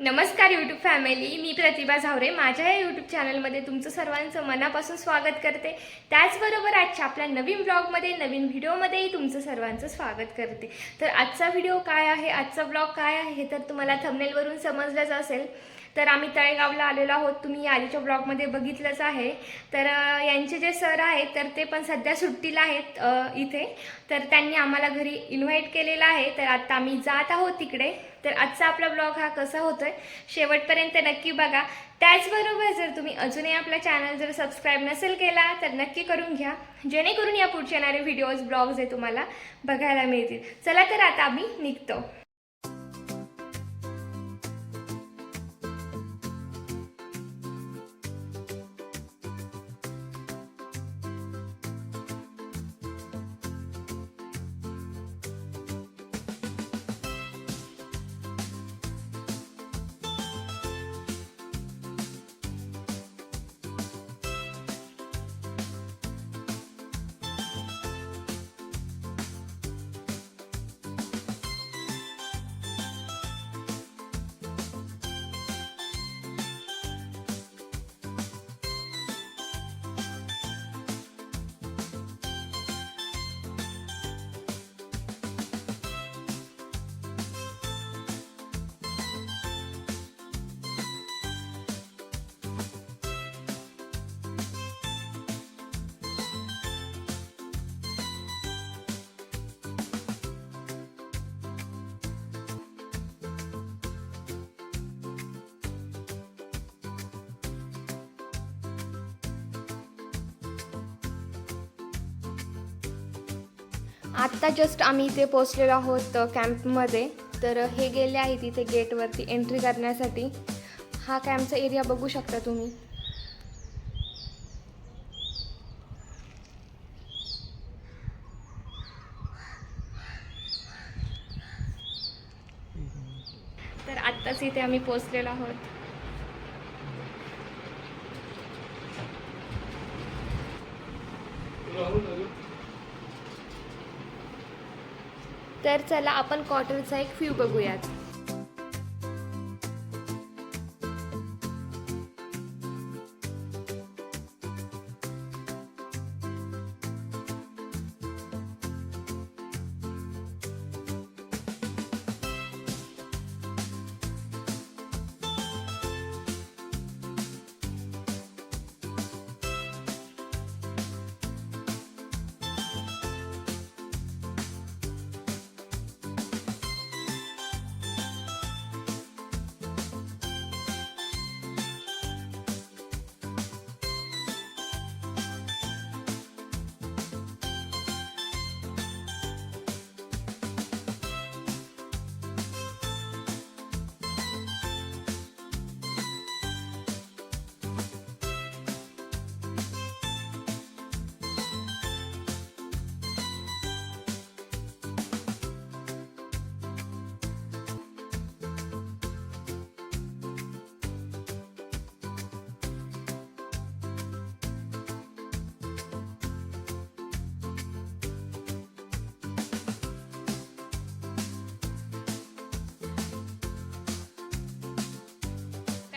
नमस्कार YouTube family, मी प्रतिभा झावरे. माझ्या या यूट्यूब चॅनलमध्ये तुमचं सर्वांचं मनापासून स्वागत करते. त्याचबरोबर आजच्या आपल्या नवीन ब्लॉगमध्ये, नवीन व्हिडिओमध्येही तुमचं सर्वांचं स्वागत करते. तर आजचा व्हिडिओ काय आहे, आजचा ब्लॉग काय आहे हे तर तुम्हाला थंबनेलवरून समजलंच असेल. तर आम्ही तळेगावला आलेलो आहोत, तुम्ही आधीच्या ब्लॉगमध्ये बघितलंच आहे. तर यांचे जे सर आहेत तर ते पण सध्या सुट्टीला आहेत इथे. तर त्यांनी आम्हाला घरी इन्व्हाइट केलेलं आहे. तर आता आम्ही जात आहोत तिकडे. तर आजचा आपला ब्लॉग हा कसा होतोय शेवटपर्यंत नक्की बघा. त्याचबरोबर जर तुम्ही अजूनही आपला चॅनल जर सबस्क्राईब नसेल केला तर नक्की करून घ्या, जेणेकरून या पुढचे येणारे व्हिडिओज ब्लॉग्स हे तुम्हाला बघायला मिळतील. चला तर आता आम्ही निघतो. आत्ता जस्ट आम्ही इथे पोहोचलेलो आहोत कॅम्पमध्ये. तर हे गेले आहेत इथे गेटवरती एंट्री करण्यासाठी. हा कॅम्पचा एरिया बघू शकता तुम्ही. तर आत्ताच इथे आम्ही पोहोचलेलो आहोत. तर चला आपण क्वार्टरचा एक व्ह्यू बघूयात.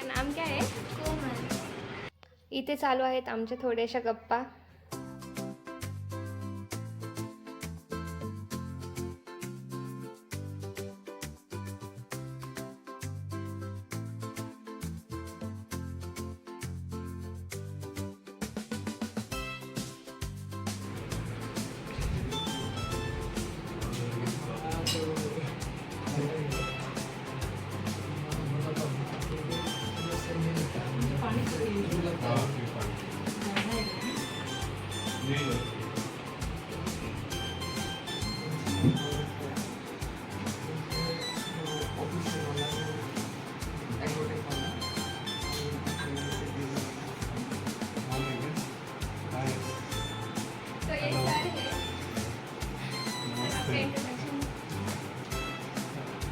नाम काय आहे? कोमल. इथे चालू आहेत आमच्या थोड्याशा गप्पा.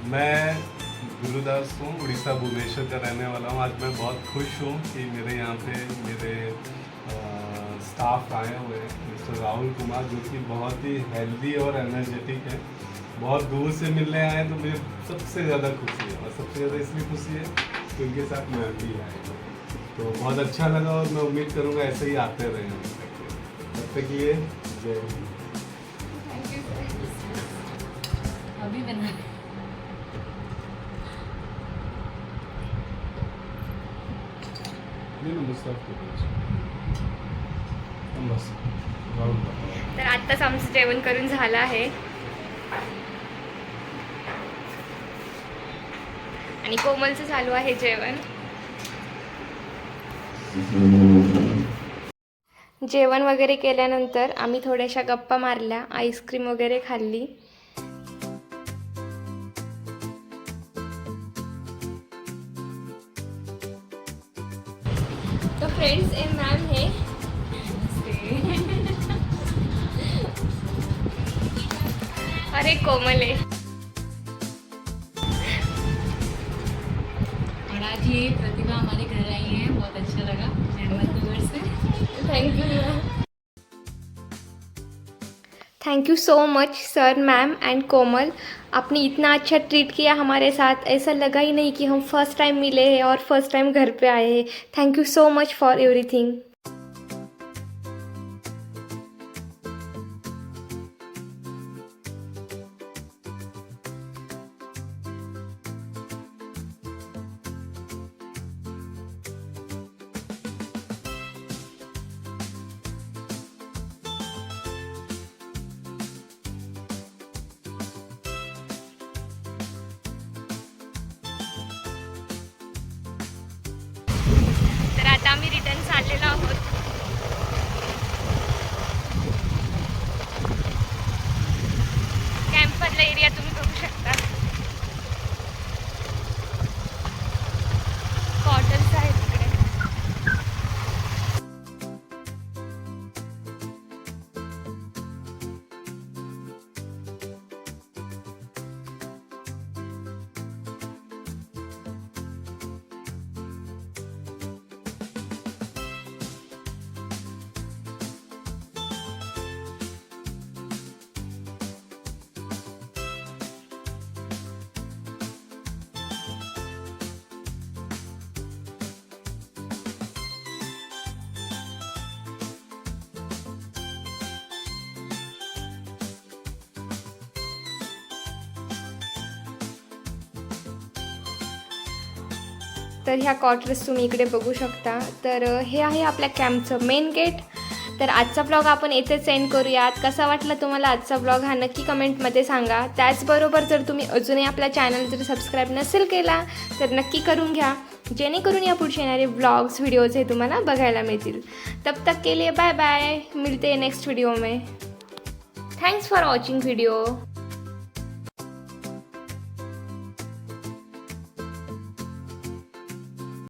मैं गुरुदास हूँ, उड़ीसा भुवनेश्वर का रहने वाला हूँ. आज मैं बहुत खुश हूँ कि मेरे यहाँ पे मेरे स्टाफ आए हुए हैं. मिस्टर राहुल कुमार जो कि बहुत ही हेल्दी और एनर्जेटिक है. बहुत दूर से मिलने आए तो मुझे सबसे ज़्यादा खुशी है, और सबसे ज़्यादा इसलिए खुशी है कि उनके साथ मैं भी आया हूँ। तो बहुत अच्छा लगा और मैं उम्मीद करूँगा ऐसे ही आते रहें हम तब तक के लिए जय हिंद। अभी बना मुस्तफ बस तर आत्ताच आमचं जेवण करून झालं आहे आणि कोमलचं चालू आहे जेवण. जेवण वगैरे केल्यानंतर आम्ही थोड्याशा गप्पा मारल्या, आईस्क्रीम वगैरे खाल्ली. तो फ्रेंड्स ए मैम है, अरे कोमल है. और आज ये प्रतिभा हमारे घर आई है, बहुत अच्छा लगा अहमदनगर से. Thank you. Thank you so much sir, ma'am and Komal. आपने इतना अच्छा ट्रीट किया हमारे साथ, ऐसा लगा ही नहीं कि हम फर्स्ट टाइम मिले हैं और फर्स्ट टाइम घर पे आए हैं. Thank you so much for everything. तर आता आम्ही रिटर्न चाललेलो आहोत. कॅम्पमधला एरिया तुम्ही बघू शकता. कॉटन्स आहेत तिकडे. तर ह्या क्वार्टर्स तुम्ही इकडे बघू शकता. तर हे आहे आपल्या कॅम्पचं मेन गेट. तर आजचा ब्लॉग आपण येथेच एंड करूयात. कसा वाटला तुम्हाला आजचा ब्लॉग हा नक्की कमेंटमध्ये सांगा. त्याचबरोबर जर तुम्ही अजूनही आपला चॅनल जर सबस्क्राईब नसेल केला तर नक्की करून घ्या, जेणेकरून या पुढचे येणारे ब्लॉग्स व्हिडिओज हे तुम्हाला बघायला मिळतील. तब तक के लिए बाय बाय, मिलते हैं नेक्स्ट वीडियो में. Thanks for watching video.